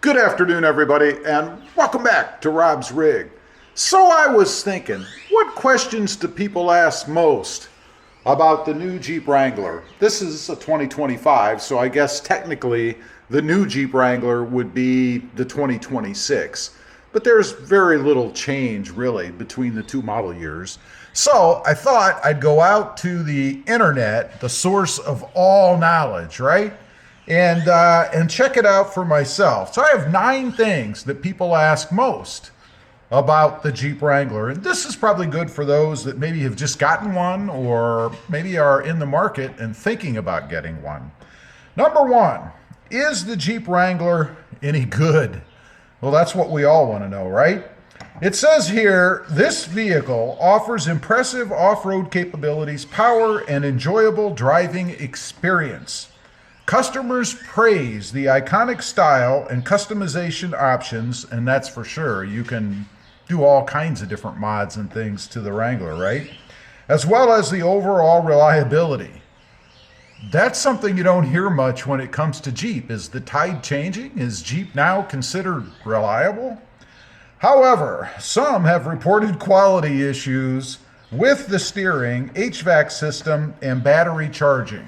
Good afternoon, everybody, and welcome back to Rob's Rig. So I was thinking, what questions do people ask most about the new Jeep Wrangler? This is a 2025, so I guess technically the new Jeep Wrangler would be the 2026. But there's very little change, really, between the two model years. So I thought I'd go out to the internet, the source of all knowledge, right? And check it out for myself. So I have 9 things that people ask most about the Jeep Wrangler. And this is probably good for those that maybe have just gotten one or maybe are in the market and thinking about getting one. Number 1, is the Jeep Wrangler any good? Well, that's what we all want to know, right? It says here, this vehicle offers impressive off-road capabilities, power, and enjoyable driving experience. Customers praise the iconic style and customization options, and that's for sure. You can do all kinds of different mods and things to the Wrangler, right? As well as the overall reliability. That's something you don't hear much when it comes to Jeep. Is the tide changing? Is Jeep now considered reliable? However, some have reported quality issues with the steering, HVAC system, and battery charging.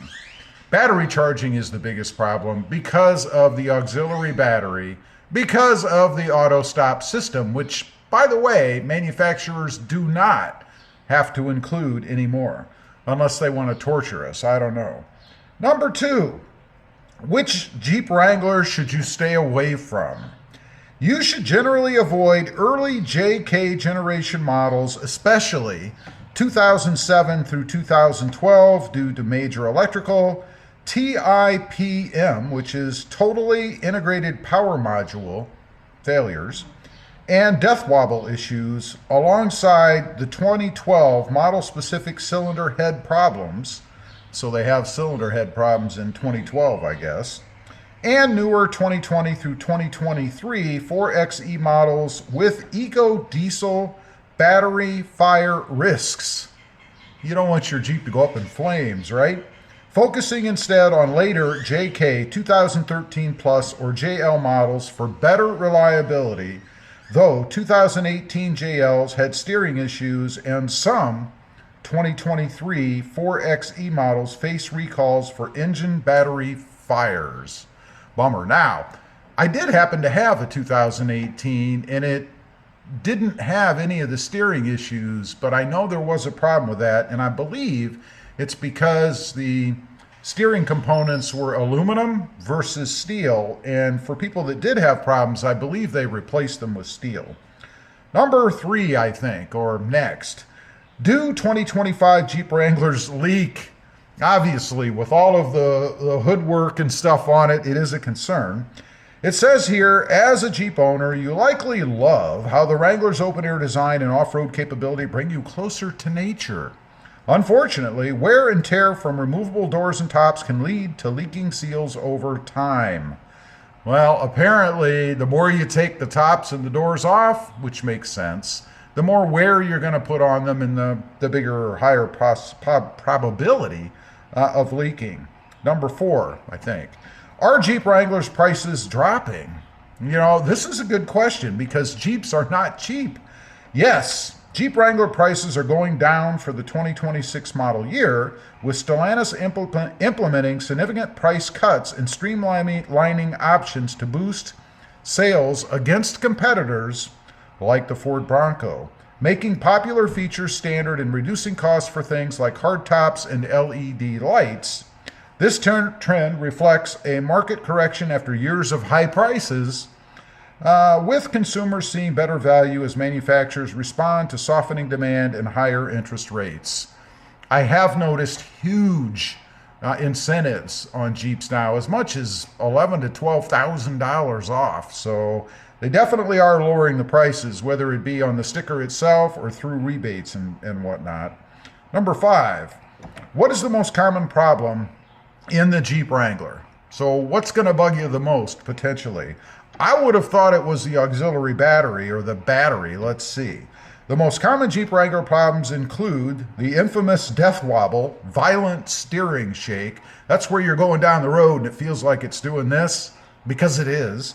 Battery charging is the biggest problem because of the auxiliary battery, because of the auto stop system, which, by the way, manufacturers do not have to include anymore, unless they want to torture us. I don't know. Number 2, which Jeep Wrangler should you stay away from? You should generally avoid early JK generation models, especially 2007 through 2012, due to major electrical, TIPM, which is totally integrated power module failures, and death wobble issues, alongside the 2012 model-specific cylinder head problems. So they have cylinder head problems in 2012, I guess. And newer 2020 through 2023 4xe models with eco diesel battery fire risks. You don't want your Jeep to go up in flames, right? Focusing instead on later JK 2013 Plus or JL models for better reliability, though 2018 JLs had steering issues and some 2023 4xe models face recalls for engine battery fires. Bummer. Now, I did happen to have a 2018 and it didn't have any of the steering issues, but I know there was a problem with that, and I believe it's because the steering components were aluminum versus steel, and for people that did have problems, I believe they replaced them with steel. Number 3, I think, or next. Do 2025 Jeep Wranglers leak? Obviously, with all of the hoodwork and stuff on it, it is a concern. It says here, as a Jeep owner, you likely love how the Wrangler's open-air design and off-road capability bring you closer to nature. Unfortunately, wear and tear from removable doors and tops can lead to leaking seals over time. Well, apparently, the more you take the tops and the doors off, which makes sense, the more wear you're going to put on them and the bigger or higher probability of leaking. Number 4, I think. Are Jeep Wranglers' prices dropping? You know, this is a good question because Jeeps are not cheap. Yes, Jeep Wrangler prices are going down for the 2026 model year, with Stellantis implementing significant price cuts and streamlining options to boost sales against competitors like the Ford Bronco, making popular features standard and reducing costs for things like hardtops and LED lights. This trend reflects a market correction after years of high prices, with consumers seeing better value as manufacturers respond to softening demand and higher interest rates. I have noticed huge incentives on Jeeps now, as much as $11,000 to $12,000 off. So they definitely are lowering the prices, whether it be on the sticker itself or through rebates and whatnot. Number 5, what is the most common problem in the Jeep Wrangler? So what's going to bug you the most, potentially? I would have thought it was the auxiliary battery, or the battery. Let's see. The most common Jeep Wrangler problems include the infamous death wobble, violent steering shake. That's where you're going down the road and it feels like it's doing this, because it is.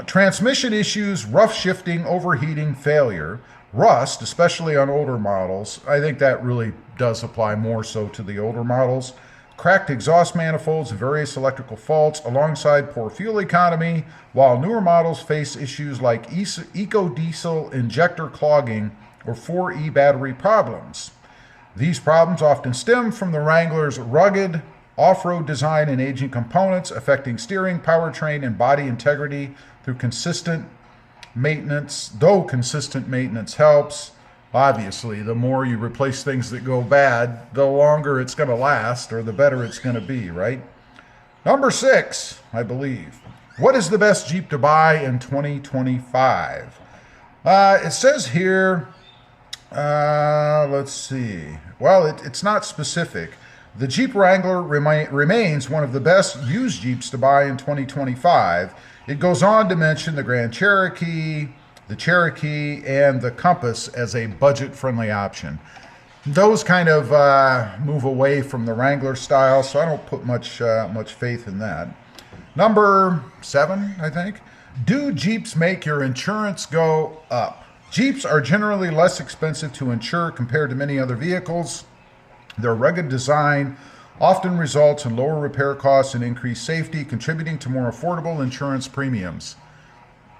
Transmission issues, rough shifting, overheating, failure, rust, especially on older models. I think that really does apply more so to the older models. Cracked exhaust manifolds, various electrical faults, alongside poor fuel economy, while newer models face issues like eco-diesel injector clogging or 4E battery problems. These problems often stem from the Wrangler's rugged off-road design and aging components, affecting steering, powertrain, and body integrity through consistent maintenance. Though consistent maintenance helps, obviously, the more you replace things that go bad, the longer it's going to last, or the better it's going to be, right? Number 6, I believe. What is the best Jeep to buy in 2025? It says here, let's see. Well, it's not specific. The Jeep Wrangler remains one of the best used Jeeps to buy in 2025. It goes on to mention the Grand Cherokee, the Cherokee, and the Compass as a budget-friendly option. Those kind of move away from the Wrangler style, so I don't put much faith in that. Number 7, I think. Do Jeeps make your insurance go up? Jeeps are generally less expensive to insure compared to many other vehicles. Their rugged design often results in lower repair costs and increased safety, contributing to more affordable insurance premiums.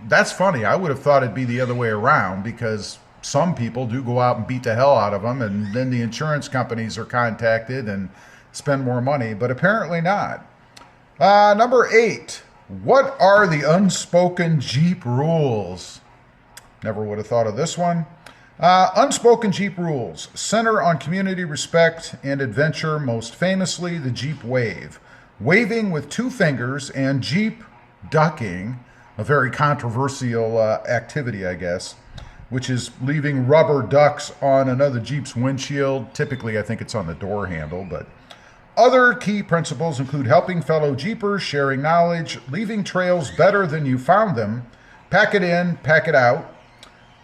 That's funny. I would have thought it'd be the other way around, because some people do go out and beat the hell out of them, and then the insurance companies are contacted and spend more money, but apparently not. Number 8, what are the unspoken Jeep rules? Never would have thought of this one. Unspoken Jeep rules center on community respect and adventure, most famously the Jeep wave. Waving with 2 fingers and Jeep ducking, a very controversial activity, I guess, which is leaving rubber ducks on another Jeep's windshield. Typically, I think it's on the door handle, but other key principles include helping fellow Jeepers, sharing knowledge, leaving trails better than you found them, pack it in, pack it out,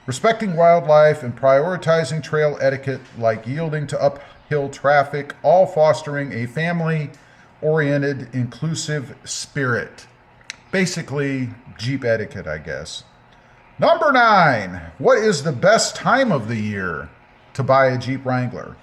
respecting wildlife, and prioritizing trail etiquette like yielding to uphill traffic, all fostering a family-oriented, inclusive spirit. Basically, Jeep etiquette, I guess. Number 9, what is the best time of the year to buy a Jeep Wrangler?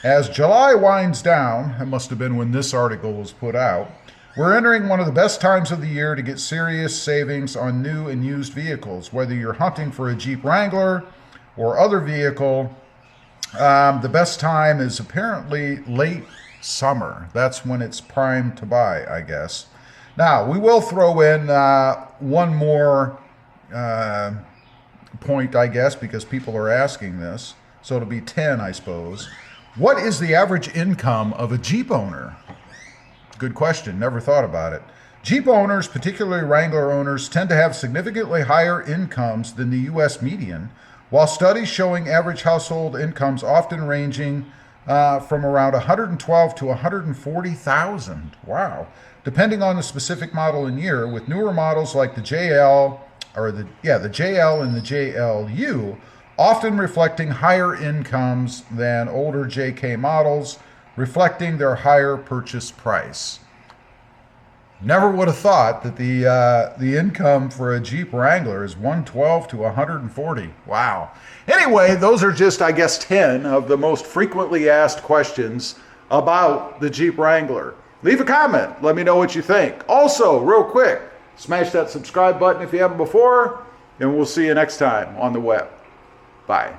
As July winds down, it must have been when this article was put out, we're entering one of the best times of the year to get serious savings on new and used vehicles. Whether you're hunting for a Jeep Wrangler or other vehicle, the best time is apparently late summer. That's when it's prime to buy, I guess. Now, we will throw in one more point, I guess, because people are asking this. So it'll be 10, I suppose. What is the average income of a Jeep owner? Good question. Never thought about it. Jeep owners, particularly Wrangler owners, tend to have significantly higher incomes than the U.S. median, while studies showing average household incomes often ranging from around $112,000 to $140,000. Wow. Depending on the specific model and year, with newer models like the JL the JL and the JLU often reflecting higher incomes than older JK models, reflecting their higher purchase price. Never would have thought that the income for a Jeep Wrangler is $112,000 to $140,000. Wow. Anyway, those are just, I guess, 10 of the most frequently asked questions about the Jeep Wrangler. Leave a comment. Let me know what you think. Also, real quick, smash that subscribe button if you haven't before, and we'll see you next time on the web. Bye.